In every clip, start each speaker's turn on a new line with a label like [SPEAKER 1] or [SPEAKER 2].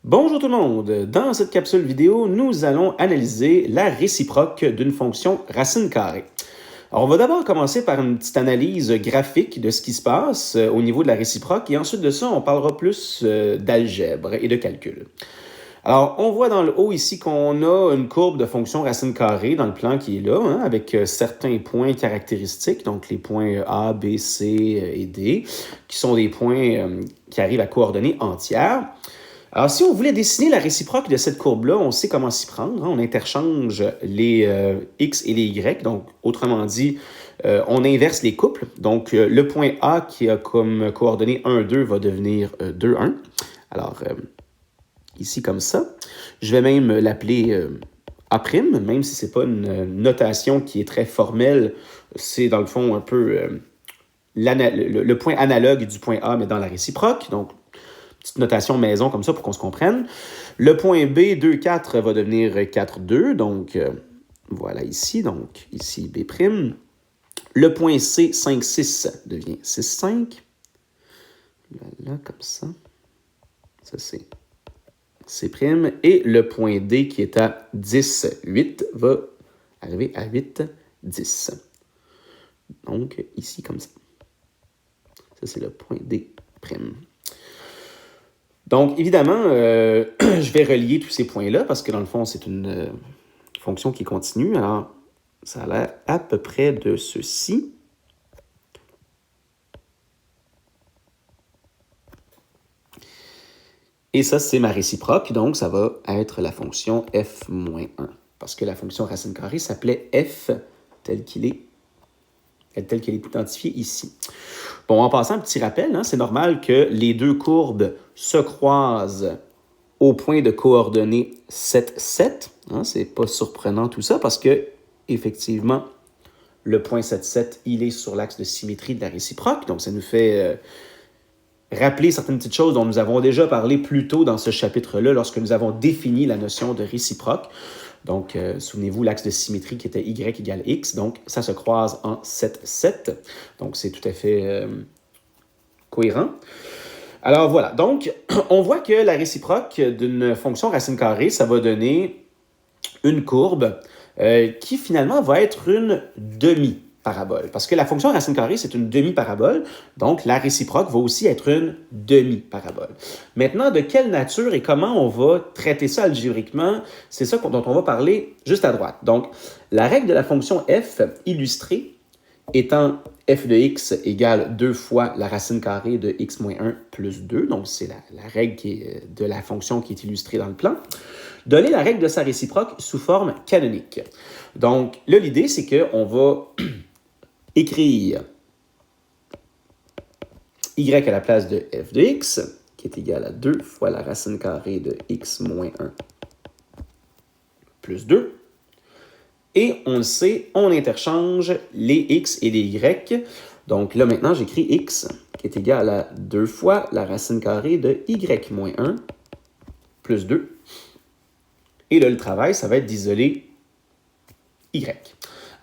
[SPEAKER 1] Bonjour tout le monde! Dans cette capsule vidéo, nous allons analyser la réciproque d'une fonction racine carrée. Alors, on va d'abord commencer par une petite analyse graphique de ce qui se passe au niveau de la réciproque et ensuite de ça, on parlera plus d'algèbre et de calcul. Alors, on voit dans le haut ici qu'on a une courbe de fonction racine carrée dans le plan qui est là, hein, avec certains points caractéristiques, donc les points A, B, C et D, qui sont des points qui arrivent à coordonnées entières. Alors, si on voulait dessiner la réciproque de cette courbe-là, on sait comment s'y prendre, hein. On interchange les x et les y. Donc, autrement dit, on inverse les couples. Donc, le point A qui a comme coordonnée 1, 2 va devenir 2, 1. Alors, ici comme ça. Je vais même l'appeler A', même si ce n'est pas une notation qui est très formelle. C'est dans le fond un peu le point analogue du point A, mais dans la réciproque. Donc, petite notation maison comme ça pour qu'on se comprenne. Le point B, 2, 4 va devenir 4, 2. Donc, voilà ici. Donc, ici B'. Le point C, 5, 6 devient 6, 5. Voilà, comme ça. Ça, c'est C'. Et le point D qui est à 10, 8 va arriver à 8, 10. Donc, ici, comme ça. Ça, c'est le point D'. Donc, évidemment, je vais relier tous ces points-là parce que dans le fond, c'est une fonction qui continue. Alors, ça a l'air à peu près de ceci. Et ça, c'est ma réciproque, donc ça va être la fonction f-1. Parce que la fonction racine carrée s'appelait f telle qu'elle est identifiée ici. Bon, en passant, un petit rappel, hein, c'est normal que les deux courbes se croisent au point de coordonnées 7, 7. Hein, c'est pas surprenant tout ça parce que, effectivement, le point 7, 7, il est sur l'axe de symétrie de la réciproque. Donc, ça nous fait rappeler certaines petites choses dont nous avons déjà parlé plus tôt dans ce chapitre-là lorsque nous avons défini la notion de réciproque. Donc, souvenez-vous, l'axe de symétrie qui était y égale x. Donc, ça se croise en 7, 7. Donc, c'est tout à fait cohérent. Alors, voilà. Donc, on voit que la réciproque d'une fonction racine carrée, ça va donner une courbe qui, finalement, va être une demi-parabole. Parce que la fonction racine carrée, c'est une demi-parabole. Donc, la réciproque va aussi être une demi-parabole. Maintenant, de quelle nature et comment on va traiter ça algébriquement, c'est ça dont on va parler juste à droite. Donc, la règle de la fonction f illustrée étant f de x égale 2 fois la racine carrée de x moins 1 plus 2. Donc, c'est la règle de la fonction qui est illustrée dans le plan. Donner la règle de sa réciproque sous forme canonique. Donc, là, l'idée, c'est qu'on va écrire y à la place de f de x, qui est égal à 2 fois la racine carrée de x moins 1 plus 2. Et on le sait, on interchange les x et les y. Donc là, maintenant, j'écris x qui est égal à 2 fois la racine carrée de y moins 1 plus 2. Et là, le travail, ça va être d'isoler y.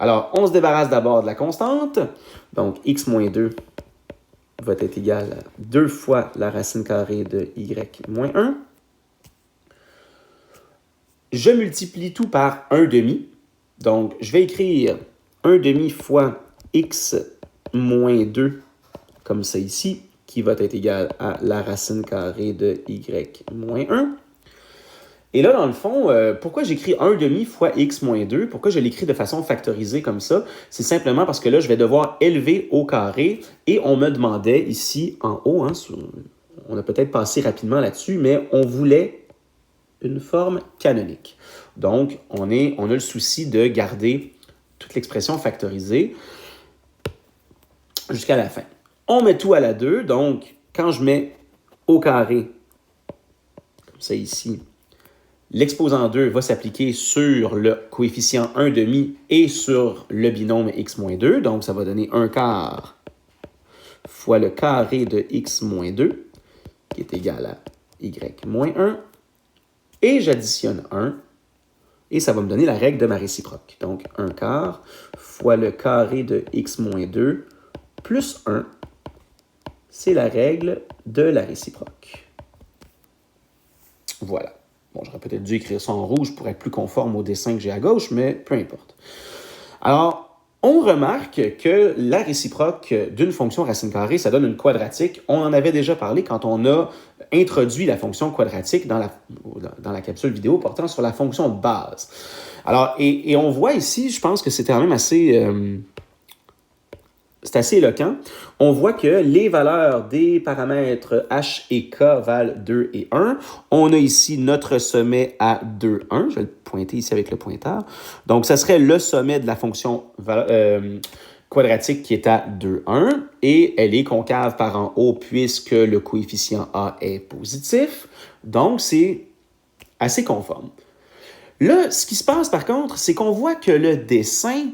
[SPEAKER 1] Alors, on se débarrasse d'abord de la constante. Donc, x moins 2 va être égal à 2 fois la racine carrée de y moins 1. Je multiplie tout par 1 demi. Donc, je vais écrire 1 demi fois x moins 2, comme ça ici, qui va être égal à la racine carrée de y moins 1. Et là, dans le fond, pourquoi j'écris 1 demi fois x moins 2? Pourquoi je l'écris de façon factorisée comme ça? C'est simplement parce que là, je vais devoir élever au carré. Et on me demandait ici, en haut, hein, on a peut-être passé rapidement là-dessus, mais on voulait une forme canonique. Donc, on a le souci de garder toute l'expression factorisée jusqu'à la fin. On met tout à la 2, donc quand je mets au carré, comme ça ici, l'exposant 2 va s'appliquer sur le coefficient 1 demi et sur le binôme x moins 2, donc ça va donner 1 quart fois le carré de x moins 2, qui est égal à y moins 1, et j'additionne 1, et ça va me donner la règle de ma réciproque. Donc, 1 quart fois le carré de x moins 2 plus 1, c'est la règle de la réciproque. Voilà. Bon, j'aurais peut-être dû écrire ça en rouge pour être plus conforme au dessin que j'ai à gauche, mais peu importe. Alors, on remarque que la réciproque d'une fonction racine carrée, ça donne une quadratique. On en avait déjà parlé quand on a introduit la fonction quadratique dans la capsule vidéo portant sur la fonction de base. Alors, et on voit ici, je pense que c'est quand même c'est assez éloquent. On voit que les valeurs des paramètres h et k valent 2 et 1. On a ici notre sommet à 2, 1. Je vais le pointer ici avec le pointeur. Donc, ça serait le sommet de la fonction quadratique qui est à 2, 1. Et elle est concave par en haut puisque le coefficient a est positif. Donc, c'est assez conforme. Là, ce qui se passe par contre, c'est qu'on voit que le dessin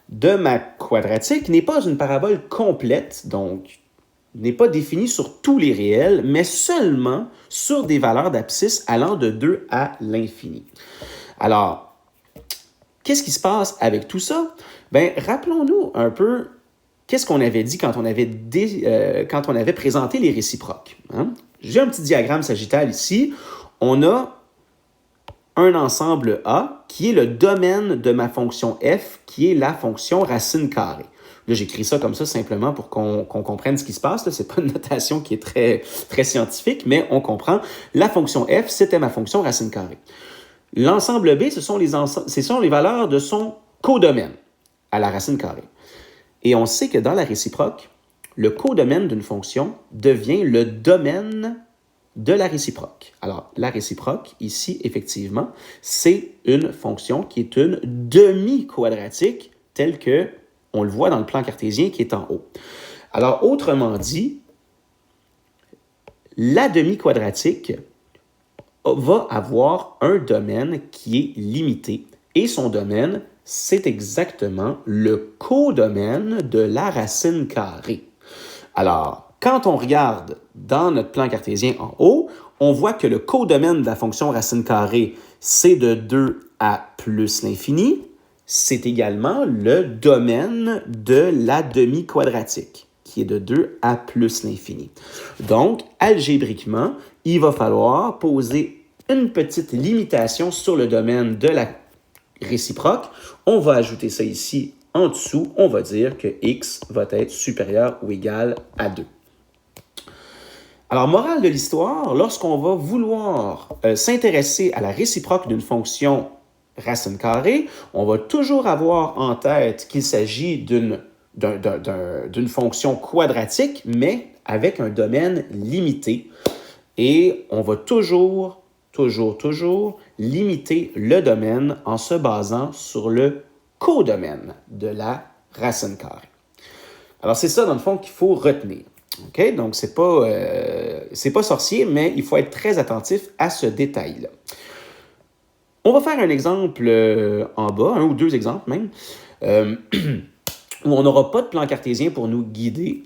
[SPEAKER 1] de ma quadratique n'est pas une parabole complète, donc n'est pas définie sur tous les réels, mais seulement sur des valeurs d'abscisse allant de 2 à l'infini. Alors, qu'est-ce qui se passe avec tout ça? Bien, rappelons-nous un peu qu'est-ce qu'on avait dit quand on avait présenté les réciproques. Hein? J'ai un petit diagramme sagittal ici. On a un ensemble A qui est le domaine de ma fonction f, qui est la fonction racine carrée. Là, j'écris ça comme ça simplement pour qu'on comprenne ce qui se passe. Ce n'est pas une notation qui est très, très scientifique, mais on comprend. La fonction f, c'était ma fonction racine carrée. L'ensemble B, ce sont les valeurs de son codomaine à la racine carrée. Et on sait que dans la réciproque, le codomaine d'une fonction devient le domaine de la réciproque. Alors, la réciproque, ici, effectivement, c'est une fonction qui est une demi-quadratique, telle que on le voit dans le plan cartésien qui est en haut. Alors, autrement dit, la demi-quadratique va avoir un domaine qui est limité. Et son domaine, c'est exactement le codomaine de la racine carrée. Alors, quand on regarde dans notre plan cartésien en haut, on voit que le codomaine de la fonction racine carrée, c'est de 2 à plus l'infini. C'est également le domaine de la demi-quadratique, qui est de 2 à plus l'infini. Donc, algébriquement, il va falloir poser une petite limitation sur le domaine de la réciproque. On va ajouter ça ici en dessous. On va dire que x va être supérieur ou égal à 2. Alors, morale de l'histoire, lorsqu'on va vouloir s'intéresser à la réciproque d'une fonction racine carrée, on va toujours avoir en tête qu'il s'agit d'une fonction quadratique, mais avec un domaine limité. Et on va toujours limiter le domaine en se basant sur le codomaine de la racine carrée. Alors, c'est ça, dans le fond, qu'il faut retenir. OK? Donc, c'est pas sorcier, mais il faut être très attentif à ce détail-là. On va faire un exemple en bas, un ou deux exemples même, où on n'aura pas de plan cartésien pour nous guider.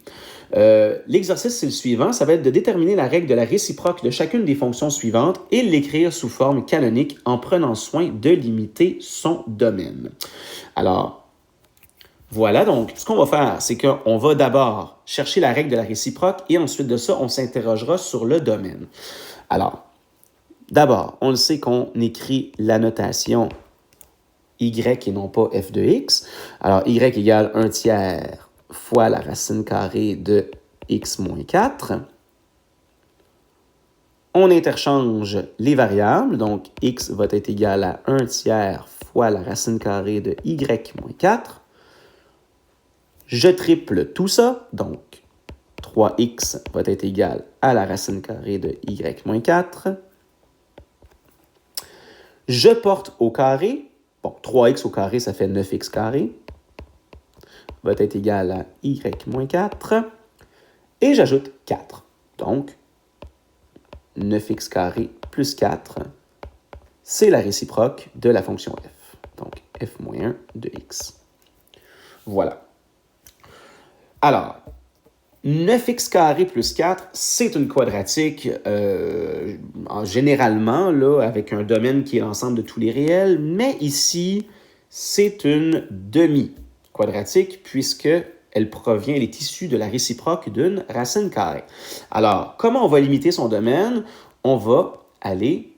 [SPEAKER 1] L'exercice, c'est le suivant. Ça va être de déterminer la règle de la réciproque de chacune des fonctions suivantes et l'écrire sous forme canonique en prenant soin de limiter son domaine. Alors, voilà, donc, ce qu'on va faire, c'est qu'on va d'abord chercher la règle de la réciproque et ensuite de ça, on s'interrogera sur le domaine. Alors, d'abord, on le sait qu'on écrit la notation y et non pas f de x. Alors, y égale 1 tiers fois la racine carrée de x moins 4. On interchange les variables, donc x va être égal à 1 tiers fois la racine carrée de y moins 4. Je triple tout ça, donc 3x va être égal à la racine carrée de y moins 4. Je porte au carré. Bon, 3x au carré, ça fait 9x carré. Va être égal à y moins 4. Et j'ajoute 4. Donc, 9x carré plus 4, c'est la réciproque de la fonction f. Donc, f moins 1 de x. Voilà. Alors, 9x carré plus 4, c'est une quadratique, généralement, là, avec un domaine qui est l'ensemble de tous les réels, mais ici, c'est une demi-quadratique puisque elle est issue de la réciproque d'une racine carrée. Alors, comment on va limiter son domaine? On va aller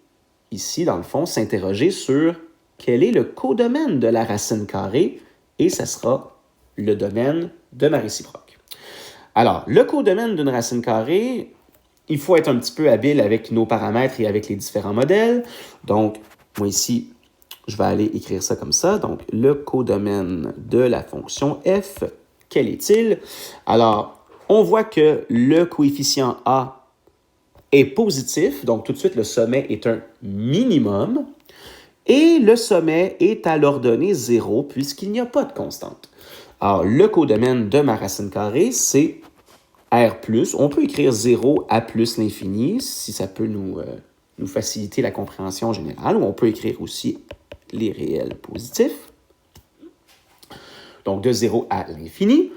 [SPEAKER 1] ici, dans le fond, s'interroger sur quel est le codomaine de la racine carrée, et ça sera le domaine de ma réciproque. Alors, le codomaine d'une racine carrée, il faut être un petit peu habile avec nos paramètres et avec les différents modèles. Donc, moi ici, je vais aller écrire ça comme ça. Donc, le codomaine de la fonction f, quel est-il? Alors, on voit que le coefficient a est positif, donc tout de suite, le sommet est un minimum, et le sommet est à l'ordonnée 0 puisqu'il n'y a pas de constante. Alors, le codomaine de ma racine carrée, c'est R+. On peut écrire 0 à plus l'infini, si ça peut nous faciliter la compréhension générale, ou on peut écrire aussi les réels positifs. Donc, de 0 à l'infini.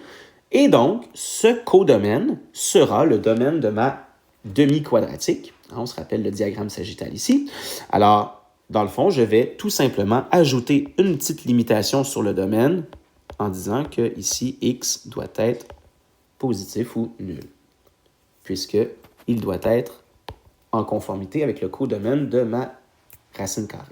[SPEAKER 1] Et donc, ce codomaine sera le domaine de ma demi-quadratique. On se rappelle le diagramme sagittal ici. Alors, dans le fond, je vais tout simplement ajouter une petite limitation sur le domaine en disant que ici, x doit être positif ou nul, puisqu'il doit être en conformité avec le codomaine de ma racine carrée.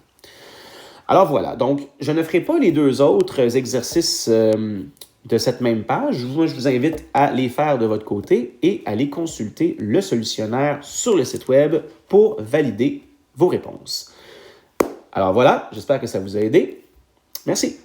[SPEAKER 1] Alors voilà, donc je ne ferai pas les deux autres exercices de cette même page. Moi, je vous invite à les faire de votre côté et à aller consulter le solutionnaire sur le site web pour valider vos réponses. Alors voilà, j'espère que ça vous a aidé. Merci.